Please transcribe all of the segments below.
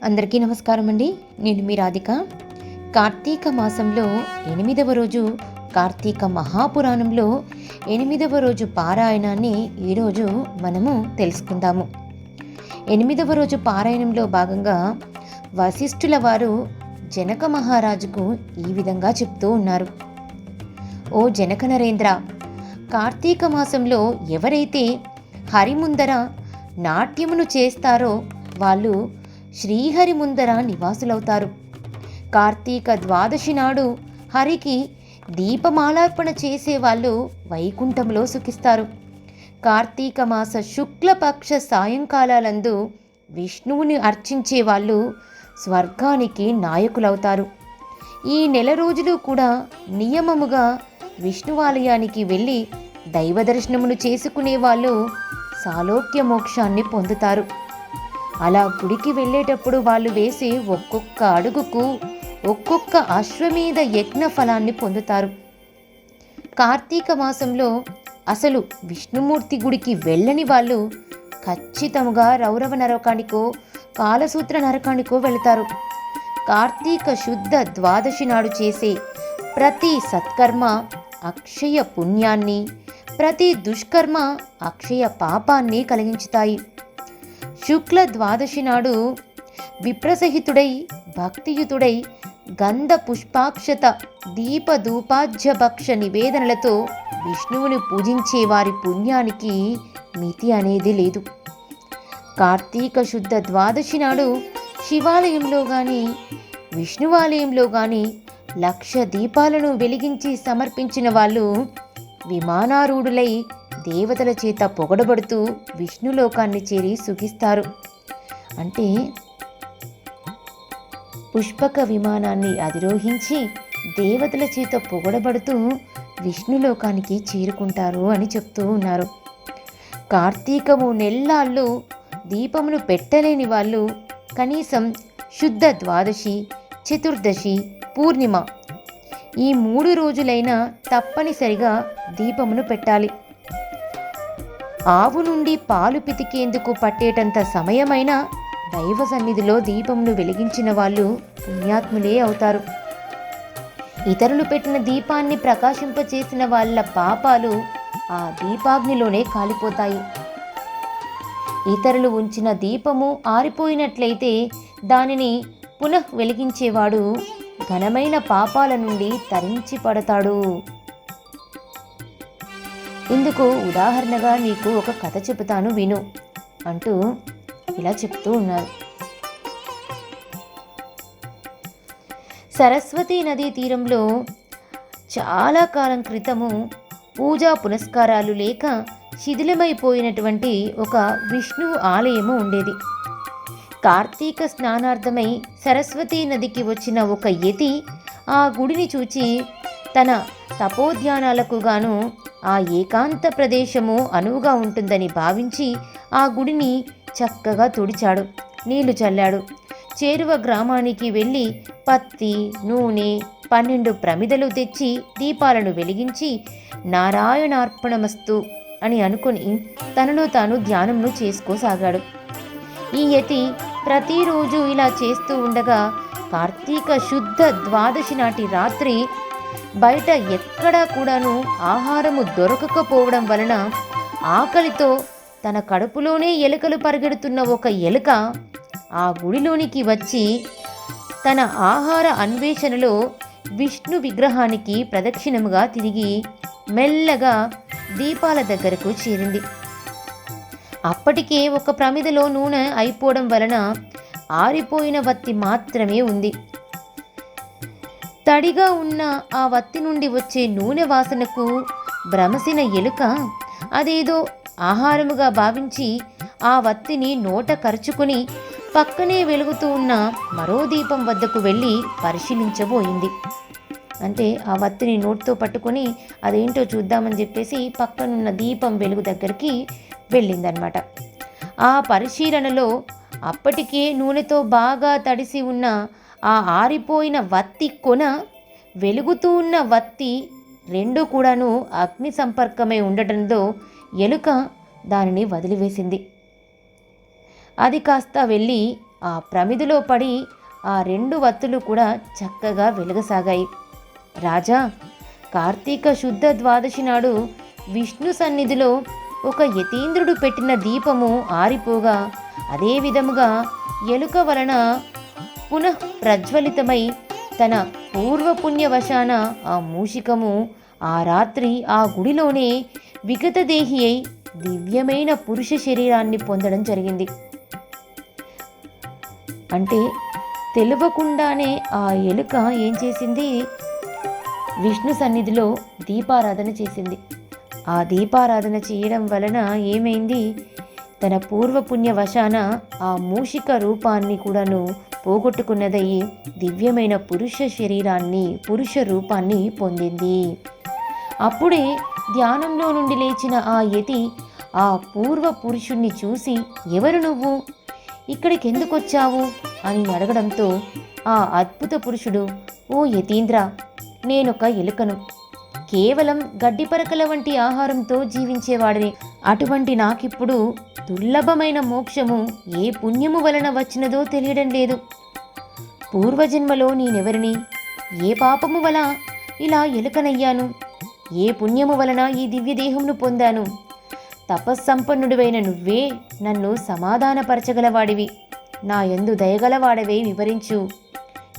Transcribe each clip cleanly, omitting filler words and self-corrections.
అందరికీ నమస్కారం అండి. నేను మీ రాధిక. కార్తీక మాసంలో 8వ రోజు కార్తీక మహాపురాణంలో 8వ రోజు పారాయణాన్ని ఈరోజు మనము తెలుసుకుందాము. 8వ రోజు పారాయణంలో భాగంగా వశిష్ఠుల వారు జనక మహారాజుకు ఈ విధంగా చెప్తూ ఉన్నారు. ఓ జనక నరేంద్ర, కార్తీక మాసంలో ఎవరైతే హరి ముందర నాట్యమును చేస్తారో వాళ్ళు శ్రీహరి ముందర నివాసులవుతారు. కార్తీక ద్వాదశి నాడు హరికి దీపమాలార్పణ చేసేవాళ్ళు వైకుంఠంలో సుఖిస్తారు. కార్తీక మాస శుక్లపక్ష సాయంకాలాలందు విష్ణువుని అర్చించే వాళ్ళు స్వర్గానికి నాయకులవుతారు. ఈ నెల రోజులు కూడా నియమముగా విష్ణువాలయానికి వెళ్ళి దైవ దర్శనమును చేసుకునే వాళ్ళు సాలోక్య మోక్షాన్ని పొందుతారు. అలా గుడికి వెళ్ళేటప్పుడు వాళ్ళు వేసే ఒక్కొక్క అడుగుకు ఒక్కొక్క అశ్వమేధ యజ్ఞ ఫలాన్ని పొందుతారు. కార్తీక మాసంలో అసలు విష్ణుమూర్తి గుడికి వెళ్ళని వాళ్ళు ఖచ్చితంగా రౌరవ నరకానికో కాలసూత్ర నరకానికో వెళతారు. కార్తీక శుద్ధ ద్వాదశి నాడు చేసే ప్రతి సత్కర్మ అక్షయ పుణ్యాన్ని, ప్రతి దుష్కర్మ అక్షయ పాపాన్ని కలిగించుతాయి. శుక్ల ద్వాదశి నాడు విప్రసహితుడై భక్తియుతుడై గంధ పుష్పాక్షత దీప ధూపాజ్య భక్ష నివేదనలతో విష్ణువుని పూజించే వారి పుణ్యానికి మితి అనేది లేదు. కార్తీక శుద్ధ ద్వాదశి నాడు శివాలయంలో కానీ విష్ణువాలయంలో కానీ 1,00,000 దీపాలను వెలిగించి సమర్పించిన వాళ్ళు విమానారూఢులై దేవతల చేత పొగడబడుతూ విష్ణులోకాన్ని చేరి సుఖిస్తారు. అంటే పుష్పక విమానాన్ని అధిరోహించి దేవతల చేత పొగడబడుతూ విష్ణులోకానికి చేరుకుంటారు అని చెప్తూ ఉన్నారు. కార్తీకము నెల్లాళ్ళు దీపమును పెట్టలేని వాళ్ళు కనీసం శుద్ధ ద్వాదశి, చతుర్దశి, పూర్ణిమ ఈ 3 రోజులైనా తప్పనిసరిగా దీపమును పెట్టాలి. ఆవు నుండి పాలు పితికేందుకు పట్టేటంత సమయమైనా దైవ సన్నిధిలో దీపమును వెలిగించిన వాళ్ళు పుణ్యాత్ములే అవుతారు. ఇతరులు పెట్టిన దీపాన్ని ప్రకాశింపచేసిన వాళ్ళ పాపాలు ఆ దీపాగ్నిలోనే కాలిపోతాయి. ఇతరులు ఉంచిన దీపము ఆరిపోయినట్లయితే దానిని పునః వెలిగించేవాడు ఘనమైన పాపాల నుండి తరించి పడతాడు. ఇందుకు ఉదాహరణగా నీకు ఒక కథ చెబుతాను విను అంటూ ఇలా చెప్తూ ఉన్నారు. సరస్వతీ నదీ తీరంలో చాలా కాలం క్రితము పూజా పునస్కారాలు లేక శిథిలమైపోయినటువంటి ఒక విష్ణువు ఆలయము ఉండేది. కార్తీక స్నానార్థమై సరస్వతీ నదికి వచ్చిన ఒక యతి ఆ గుడిని చూచి తన తపోధ్యానాలకు గాను ఆ ఏకాంత ప్రదేశము అనువుగా ఉంటుందని భావించి ఆ గుడిని చక్కగా తుడిచాడు, నీళ్లు చల్లాడు. చేరువ గ్రామానికి వెళ్ళి పత్తి, నూనె, 12 ప్రమిదలు తెచ్చి దీపాలను వెలిగించి నారాయణార్పణమస్తు అని అనుకుని తనలో తాను ధ్యానంను చేసుకోసాగాడు. ఈ యతి ప్రతిరోజు ఇలా చేస్తూ ఉండగా కార్తీక శుద్ధ ద్వాదశి నాటి రాత్రి బయట ఎక్కడా కూడాను ఆహారము దొరకకపోవడం వలన ఆకలితో తన కడుపులోనే ఎలుకలు పరిగెడుతున్న ఒక ఎలుక ఆ గుడిలోనికి వచ్చి తన ఆహార అన్వేషణలో విష్ణు విగ్రహానికి ప్రదక్షిణముగా తిరిగి మెల్లగా దీపాల దగ్గరకు చేరింది. అప్పటికే ఒక ప్రమిదలో నూనె అయిపోవడం వలన ఆరిపోయిన వత్తి మాత్రమే ఉంది. తడిగా ఉన్న ఆ వత్తి నుండి వచ్చే నూనె వాసనకు భ్రమసిన ఎలుక అదేదో ఆహారముగా భావించి ఆ వత్తిని నోట కరుచుకొని పక్కనే వెలుగుతూ ఉన్న మరో దీపం వద్దకు వెళ్ళి పరిశీలించబోయింది. అంటే ఆ వత్తిని నోటితో పట్టుకొని అదేంటో చూద్దామని చెప్పేసి పక్కనున్న దీపం వెలుగు దగ్గరికి వెళ్ళిందనమాట. ఆ పరిశీలనలో అప్పటికే నూనెతో బాగా తడిసి ఉన్న ఆ ఆరిపోయిన వత్తి కొన, వెలుగుతూ ఉన్న వత్తి 2 కూడాను అగ్ని సంపర్కమై ఉండటంతో ఎలుక దానిని వదిలివేసింది. అది కాస్త వెళ్ళి ఆ ప్రమిదిలో పడి ఆ 2 వత్తులు కూడా చక్కగా వెలగసాగాయి. రాజా, కార్తీక శుద్ధ ద్వాదశి నాడు విష్ణు సన్నిధిలో ఒక యతీంద్రుడు పెట్టిన దీపము ఆరిపోగా అదే విధముగా ఎలుక వలన పునః ప్రజ్వలితమై తన పూర్వపుణ్యవశాన ఆ మూషికము ఆ రాత్రి ఆ గుడిలోనే విగతదేహి అయి దివ్యమైన పురుష శరీరాన్ని పొందడం జరిగింది. అంటే తెలియకుండానే ఆ ఎలుక ఏం చేసింది, విష్ణు సన్నిధిలో దీపారాధన చేసింది. ఆ దీపారాధన చేయడం వలన ఏమైంది, తన పూర్వపుణ్యవశాన ఆ మూషిక రూపాన్ని కూడాను పోగొట్టుకున్నదయ్యి దివ్యమైన పురుష శరీరాన్ని, పురుష రూపాన్ని పొందింది. అప్పుడే ధ్యానంలో నుండి లేచిన ఆ యతి ఆ పూర్వ పురుషుణ్ణి చూసి, ఎవరు నువ్వు, ఇక్కడికి ఎందుకు వచ్చావు అని అడగడంతో ఆ అద్భుత పురుషుడు, ఓ యతీంద్ర, నేనొక ఎలుకను, కేవలం గడ్డిపరకల వంటి ఆహారంతో జీవించేవాడిని. అటువంటి నాకిప్పుడు దుర్లభమైన మోక్షము ఏ పుణ్యము వలన వచ్చినదో తెలియడం లేదు. పూర్వజన్మలో నేనెవరిని, ఏ పాపము వల్ల ఇలా ఎలుకనయ్యాను, ఏ పుణ్యము వలన ఈ దివ్యదేహంను పొందాను. తపస్సంపన్నుడివైన నువ్వే నన్ను సమాధానపరచగలవాడివి, నా యందు దయగలవాడవే వివరించు,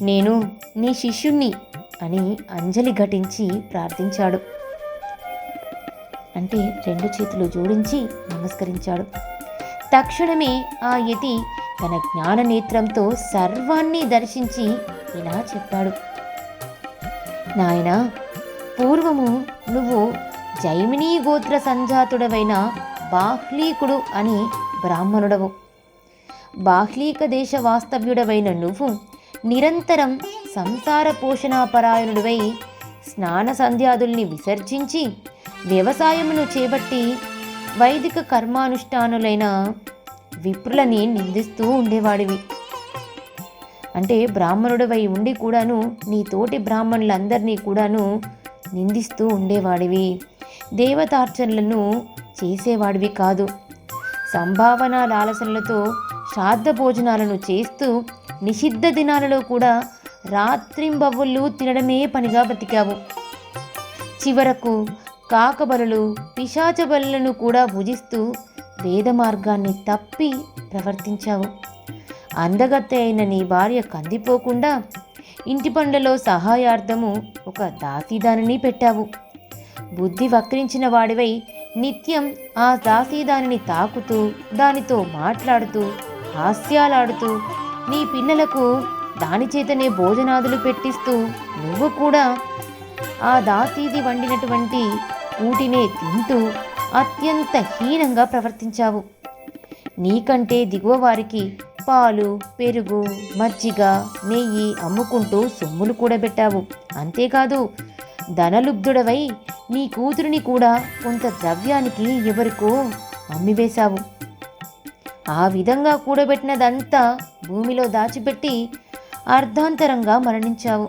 నేను నీ శిష్యుణ్ణి అని అంజలి ఘటించి ప్రార్థించాడు. అంటే 2 చేతులు జోడించి నమస్కరించాడు. తక్షణమే ఆ యతి తన జ్ఞాన నేత్రంతో సర్వాన్ని దర్శించి ఇలా చెప్పాడు, నాయనా, పూర్వము నువ్వు జైమినీ గోత్ర సంజాతుడవైన బాహ్లీకుడు అని బ్రాహ్మణుడవు. బాహ్లీక దేశ వాస్తవ్యుడవైన నువ్వు నిరంతరం సంసార పోషణాపరాయణుడివై స్నాన సంధ్యాదుల్ని విసర్జించి వ్యవసాయమును చేపట్టి వైదిక కర్మానుష్ఠానులైన విప్రులని నిందిస్తూ ఉండేవాడివి. అంటే బ్రాహ్మణుడివై ఉండి కూడాను నీ తోటి బ్రాహ్మణులందరినీ కూడాను నిందిస్తూ ఉండేవాడివి. దేవతార్చనలను చేసేవాడివి కాదు. సంభావన లాలసలతో శ్రాద్ధ భోజనాలను చేస్తూ నిషిద్ధ దినాలలో కూడా రాత్రింబవ్వులు తినడమే పనిగా బ్రతికావు. చివరకు కాకబలులు, పిశాచబలులను కూడా భుజిస్తూ వేద మార్గాన్ని తప్పి ప్రవర్తించావు. అందగత్తె అయిన నీ భార్య కందిపోకుండా ఇంటి పనులలో సహాయార్థము ఒక దాసీదానిని పెట్టావు. బుద్ధి వక్రించిన వాడివై నిత్యం ఆ దాసీదానిని తాకుతూ దానితో మాట్లాడుతూ హాస్యాలాడుతూ నీ పిల్లలకు దాని చేతనే భోజనాదులు పెట్టిస్తూ నువ్వు కూడా ఆ దాసీది వండినటువంటి కూటినే తింటూ అత్యంత హీనంగా ప్రవర్తించావు. నీకంటే దిగువ వారికి పాలు, పెరుగు, మజ్జిగ, నెయ్యి అమ్ముకుంటూ సొమ్ములు కూడబెట్టావు. అంతేకాదు, ధనలుబ్ధుడవై నీ కూతురిని కూడా కొంత ద్రవ్యానికి ఎవరికో అమ్మివేశావు. ఆ విధంగా కూడబెట్టినదంతా భూమిలో దాచిపెట్టి అర్ధాంతరంగా మరణించావు.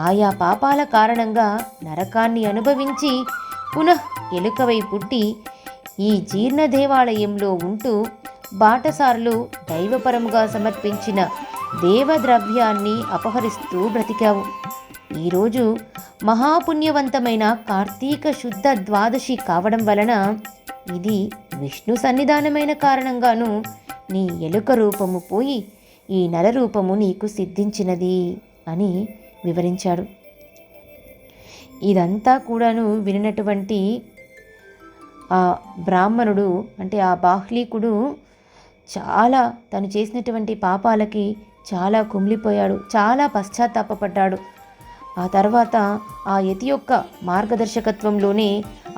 ఆయా పాపాల కారణంగా నరకాన్ని అనుభవించి పునః ఎలుకవై పుట్టి ఈ జీర్ణ దేవాలయంలో ఉంటూ బాటసారులు దైవపరముగా సమర్పించిన దేవద్రవ్యాన్ని అపహరిస్తూ బ్రతికావు. ఈరోజు మహాపుణ్యవంతమైన కార్తీక శుద్ధ ద్వాదశి కావడం వలన ఇది విష్ణు సన్నిధానమైన కారణంగాను నీ ఎలుక రూపము పోయి ఈ నర రూపము నీకు సిద్ధించినది అని వివరించాడు. ఇదంతా కూడాను వినినటువంటి ఆ బ్రాహ్మణుడు, అంటే ఆ బాహ్లీకుడు, చాలా తను చేసినటువంటి పాపాలకి చాలా కుమిలిపోయాడు, చాలా పశ్చాత్తాపపడ్డాడు. ఆ తర్వాత ఆ యతి యొక్క మార్గదర్శకత్వంలోనే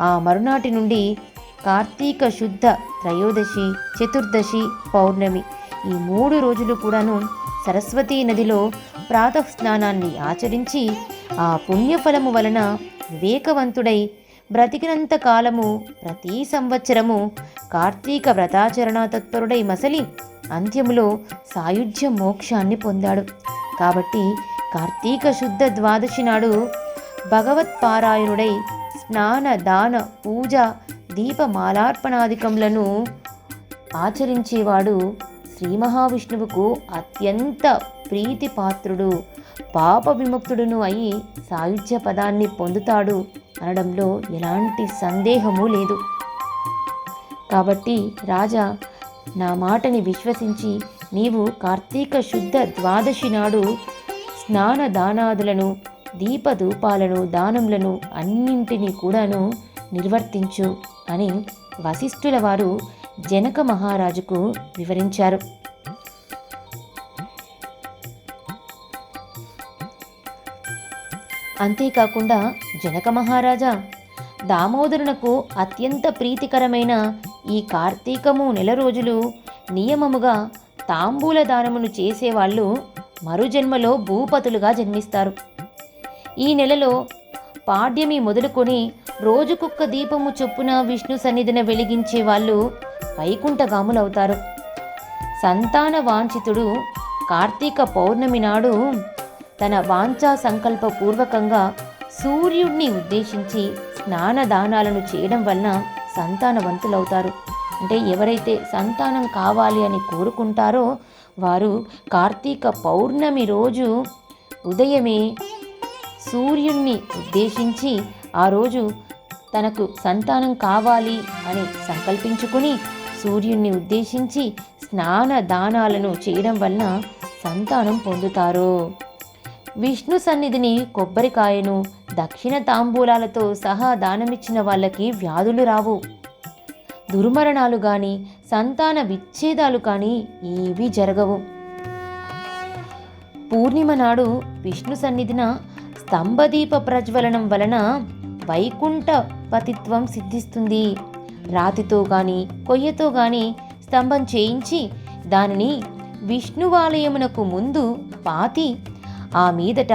ఆ మరునాటి నుండి కార్తీక శుద్ధ త్రయోదశి, చతుర్దశి, పౌర్ణమి ఈ 3 రోజులు కూడాను సరస్వతీ నదిలో ప్రాతః స్నానాన్ని ఆచరించి ఆ పుణ్యఫలము వలన వివేకవంతుడై బ్రతికినంత కాలము ప్రతి సంవత్సరము కార్తీక వ్రతాచరణ తత్పరుడై మసలి అంత్యములో సాయుధ్య మోక్షాన్ని పొందాడు. కాబట్టి కార్తీక శుద్ధ ద్వాదశి నాడు భగవత్పారాయణుడై స్నాన, దాన, పూజ, దీపమాలార్పణాదికములను ఆచరించేవాడు శ్రీ మహావిష్ణువుకు అత్యంత ప్రీతిపాత్రుడు, పాప విముక్తుడును అయి సాయుధ్య పదాన్ని పొందుతాడు అనడంలో ఎలాంటి సందేహము లేదు. కాబట్టి రాజా, నా మాటని విశ్వసించి నీవు కార్తీక శుద్ధ ద్వాదశి నాడు స్నాన దానాదులను, దీపధూపాలను, దానములను అన్నింటినీ కూడాను నిర్వర్తించు అని వశిష్ఠుల వారు జనక మహారాజుకు వివరించారు. అంతేకాకుండా జనక మహారాజా, దామోదరునకు అత్యంత ప్రీతికరమైన ఈ కార్తీకము నెల రోజులు నియమముగా తాంబూల దానమును చేసేవాళ్ళు మరుజన్మలో భూపతులుగా జన్మిస్తారు. ఈ నెలలో పాడ్యమి మొదలుకొని రోజుకొక్క దీపము చొప్పున విష్ణు సన్నిధిన వెలిగించే వాళ్ళు వైకుంఠగాములవుతారు. సంతాన వాంఛితుడు కార్తీక పౌర్ణమి నాడు తన వాంఛా సంకల్ప పూర్వకంగా సూర్యుడిని ఉద్దేశించి స్నాన దానాలను చేయడం వలన సంతానవంతులవుతారు. అంటే ఎవరైతే సంతానం కావాలి అని కోరుకుంటారో వారు కార్తీక పౌర్ణమి రోజు ఉదయమే సూర్యుణ్ణి ఉద్దేశించి ఆ రోజు తనకు సంతానం కావాలి అని సంకల్పించుకుని సూర్యుణ్ణి ఉద్దేశించి స్నాన దానాలను చేయడం వలన సంతానం పొందుతారు. విష్ణు సన్నిధిని కొబ్బరికాయను, దక్షిణ తాంబూలాలతో సహా దానమిచ్చిన వాళ్ళకి వ్యాధులు రావు, దుర్మరణాలు కానీ సంతాన విచ్ఛేదాలు కానీ ఏవీ జరగవు. పూర్ణిమ నాడు విష్ణు సన్నిధిన స్తంభదీప ప్రజ్వలనం వలన వైకుంఠ పతిత్వం సిద్ధిస్తుంది. రాతితో కానీ కొయ్యతో కానీ స్తంభం చేయించి దానిని విష్ణువాలయమునకు ముందు పాతి ఆ మీదట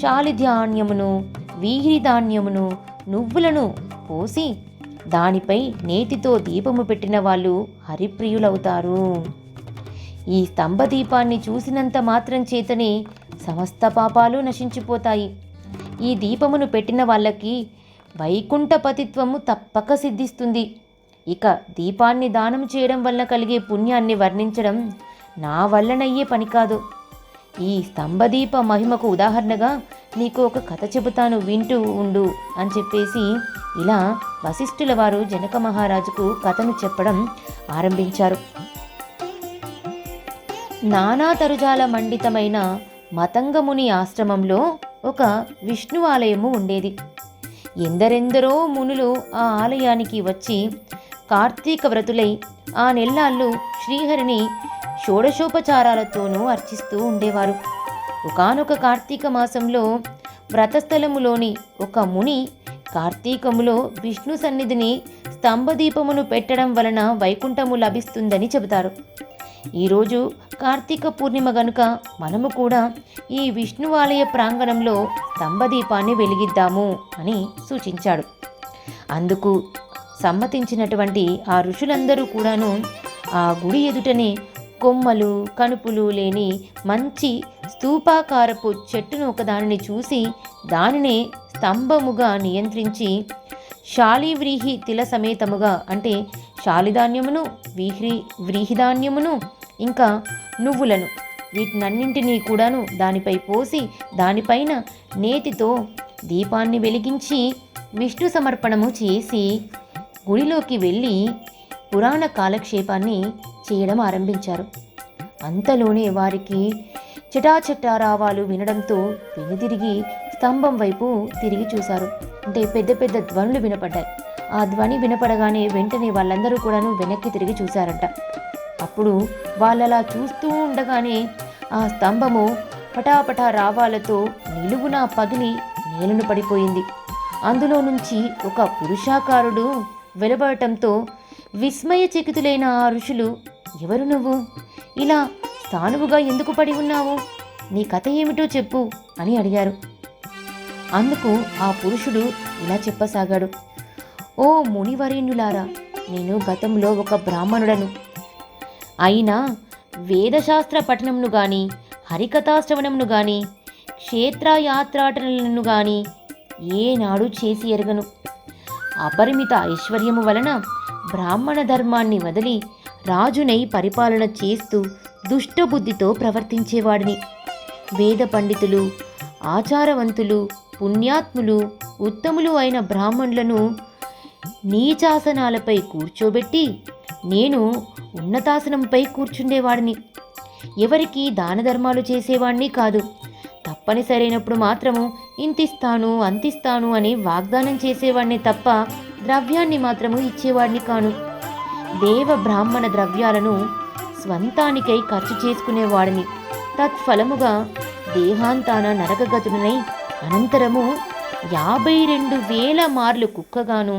శాలిధాన్యమును, వీహిరి ధాన్యమును, నువ్వులను పోసి దానిపై నేతితో దీపము పెట్టిన వాళ్ళు హరిప్రియులవుతారు. ఈ స్తంభదీపాన్ని చూసినంత మాత్రం చేతనే సమస్త పాపాలు నశించిపోతాయి. ఈ దీపమును పెట్టిన వాళ్ళకి వైకుంఠపతిత్వము తప్పక సిద్ధిస్తుంది. ఇక దీపాన్ని దానం చేయడం వల్ల కలిగే పుణ్యాన్ని వర్ణించడం నా వల్లనయ్యే పని కాదు. ఈ స్తంభదీప మహిమకు ఉదాహరణగా నీకు ఒక కథ చెబుతాను, వింటూ ఉండు అని చెప్పేసి ఇలా వశిష్ఠుల వారు జనక మహారాజుకు కథను చెప్పడం ఆరంభించారు. నానా తరుజాల మండితమైన మతంగముని ఆశ్రమంలో ఒక విష్ణు ఆలయము ఉండేది. ఎందరెందరో మునులు ఆ ఆలయానికి వచ్చి కార్తీక వ్రతులై ఆ నెల్లాళ్ళు శ్రీహరిని షోడశోపచారాలతోనూ అర్చిస్తూ ఉండేవారు. ఒకానొక కార్తీక మాసంలో వ్రతస్థలములోని ఒక ముని కార్తీకములో విష్ణు సన్నిధిని స్తంభదీపమును పెట్టడం వలన వైకుంఠము లభిస్తుందని చెబుతారు. ఈరోజు కార్తీక పూర్ణిమ గనుక మనము కూడా ఈ విష్ణువాలయ ప్రాంగణంలో స్తంభదీపాన్ని వెలిగిద్దాము అని సూచించాడు. అందుకు సమ్మతించినటువంటి ఆ ఋషులందరూ కూడాను ఆ గుడి ఎదుటనే కొమ్మలు కనుపులు లేని మంచి స్తూపాకారపు చెట్టును ఒకదానిని చూసి దానినే స్తంభముగా నియంత్రించి శాలివ్రీహి తిల సమేతముగా, అంటే శాలిధాన్యమును, వ్రీహిధాన్యమును ఇంకా నువ్వులను వీటినన్నింటినీ కూడాను దానిపై పోసి దానిపైన నేతితో దీపాన్ని వెలిగించి విష్ణు సమర్పణము చేసి గుడిలోకి వెళ్ళి పురాణ కాలక్షేపాన్ని చేయడం ఆరంభించారు. అంతలోనే వారికి చటాచటారావాలు వినడంతో వెనుదిరిగి స్తంభం వైపు తిరిగి చూశారు. అంటే పెద్ద పెద్ద ధ్వనులు వినపడ్డాయి. ఆ ధ్వని వినపడగానే వెంటనే వాళ్ళందరూ కూడాను వెనక్కి తిరిగి చూశారంట. అప్పుడు వాళ్ళలా చూస్తూ ఉండగానే ఆ స్తంభము పటాపటా రావాలతో నిలువునా పగిలి నేలను పడిపోయింది. అందులో నుంచి ఒక పురుషాకారుడు వెలువడటంతో విస్మయచకితులైన ఆ ఋషులు, ఎవరు నువ్వు? ఇలా స్థానువుగా ఎందుకు పడి ఉన్నావు? నీ కథ ఏమిటో చెప్పు అని అడిగారు. అందుకు ఆ పురుషుడు ఇలా చెప్పసాగాడు. ఓ మునివరేణ్యులారా, నేను గతంలో ఒక బ్రాహ్మణుడను. అయినా వేదశాస్త్ర పఠనమును గాని హరికథాశ్రవణమును గాని క్షేత్రయాత్రాటనలను గాని ఏనాడు చేసి ఎరగను. అపరిమిత ఐశ్వర్యము వలన బ్రాహ్మణ ధర్మాన్ని వదిలి రాజునై పరిపాలన చేస్తూ దుష్టబుద్ధితో ప్రవర్తించేవాడిని. వేద పండితులు, ఆచారవంతులు, పుణ్యాత్ములు, ఉత్తములు అయిన బ్రాహ్మణులను నీచాసనాలపై కూర్చోబెట్టి నేను ఉన్నతాసనంపై కూర్చుండేవాడిని. ఎవరికి దాన ధర్మాలు చేసేవాణ్ణి కాదు. తప్పనిసరైనప్పుడు మాత్రము ఇంతిస్తాను అంతిస్తాను అని వాగ్దానం చేసేవాడిని తప్ప ద్రవ్యాన్ని మాత్రము ఇచ్చేవాడిని కాను. దేవ బ్రాహ్మణ ద్రవ్యాలను స్వంతానికై ఖర్చు చేసుకునేవాడిని. తత్ఫలముగా దేహాంతాన నరకగతునై అనంతరము 52,000 మార్లు కుక్కగాను,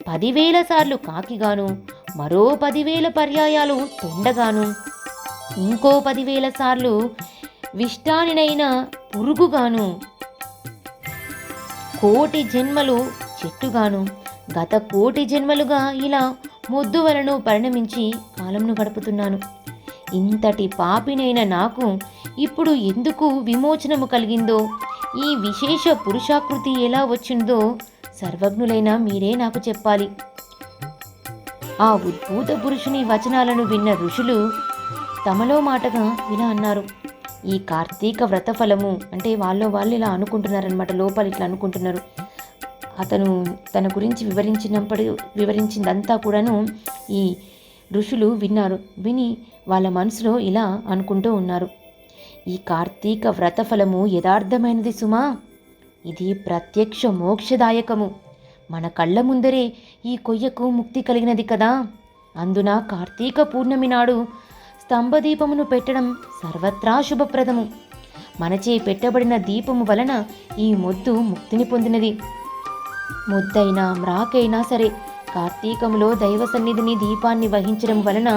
10,000 సార్లు కాకిగాను, మరో 10,000 పర్యాయాలు తొండగాను, ఇంకో 10,000 సార్లు విష్టానినైన పురుగుగాను, 1,000,000 జన్మలు చెట్టుగాను, గత 1,000,000 జన్మలుగా ఇలా మొద్దు వలను పరిణమించి కాలంను గడుపుతున్నాను. ఇంతటి పాపినైన నాకు ఇప్పుడు ఎందుకు విమోచనము కలిగిందో, ఈ విశేష పురుషాకృతి ఎలా వచ్చిందో సర్వజ్ఞులైన మీరే నాకు చెప్పాలి. ఆ ఉద్భూత పురుషుని వచనాలను విన్న ఋషులు తమలో మాటగా ఇలా అన్నారు. ఈ కార్తీక వ్రత ఫలము అంటే వాళ్ళు ఇలా అనుకుంటున్నారనమాట, లోపల ఇట్లా అనుకుంటున్నారు. అతను తన గురించి వివరించిందంతా కూడాను ఈ ఋషులు విన్నారు. విని వాళ్ళ మనసులో ఇలా అనుకుంటూ ఉన్నారు. ఈ కార్తీక వ్రత ఫలము యథార్థమైనది సుమా, ఇది ప్రత్యక్ష మోక్షదాయకము. మన కళ్ళ ముందరే ఈ కొయ్యకు ముక్తి కలిగినది కదా. అందున కార్తీక పూర్ణమి నాడు స్తంభదీపమును పెట్టడం సర్వత్రా శుభప్రదము. మనచే పెట్టబడిన దీపము వలన ఈ మొద్దు ముక్తిని పొందినది. మొద్దైనా మ్రాకైనా సరే కార్తీకములో దైవ సన్నిధిని దీపాన్ని వహించడం వలన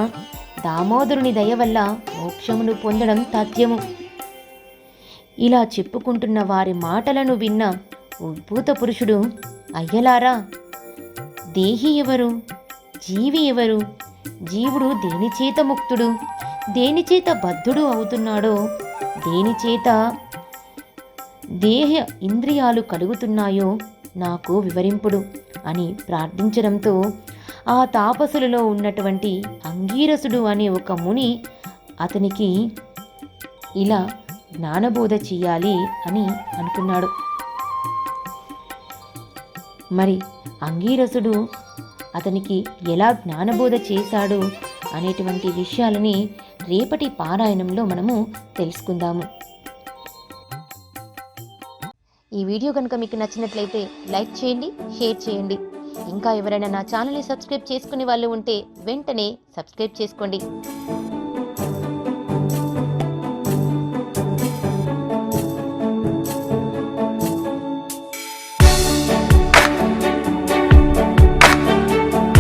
దామోదరుని దయ వల్ల మోక్షమును పొందడం తథ్యము. ఇలా చెప్పుకుంటున్న వారి మాటలను విన్న ఉద్భూత పురుషుడు, అయ్యలారా, దేహి ఎవరు, జీవి ఎవరు, జీవుడు దేనిచేత ముక్తుడు, దేనిచేత బద్ధుడు అవుతున్నాడో, దేనిచేత దేహ ఇంద్రియాలు కలుగుతున్నాయో నాకు వివరింపుడు అని ప్రార్థించడంతో ఆ తాపసులలో ఉన్నటువంటి అంగీరసుడు అనే ఒక ముని అతనికి ఇలా జ్ఞానబోధ చెయ్యాలి అని అనుకున్నాడు. మరి అంగీరసుడు అతనికి ఎలా జ్ఞానబోధ చేశాడు అనేటువంటి విషయాలని రేపటి పారాయణంలో మనము తెలుసుకుందాము. ఈ వీడియో కనుక మీకు నచ్చినట్లయితే లైక్ చేయండి, షేర్ చేయండి. ఇంకా ఎవరైనా నా ఛానల్ని సబ్స్క్రైబ్ చేసుకునే వాళ్ళు ఉంటే వెంటనే సబ్స్క్రైబ్ చేసుకోండి.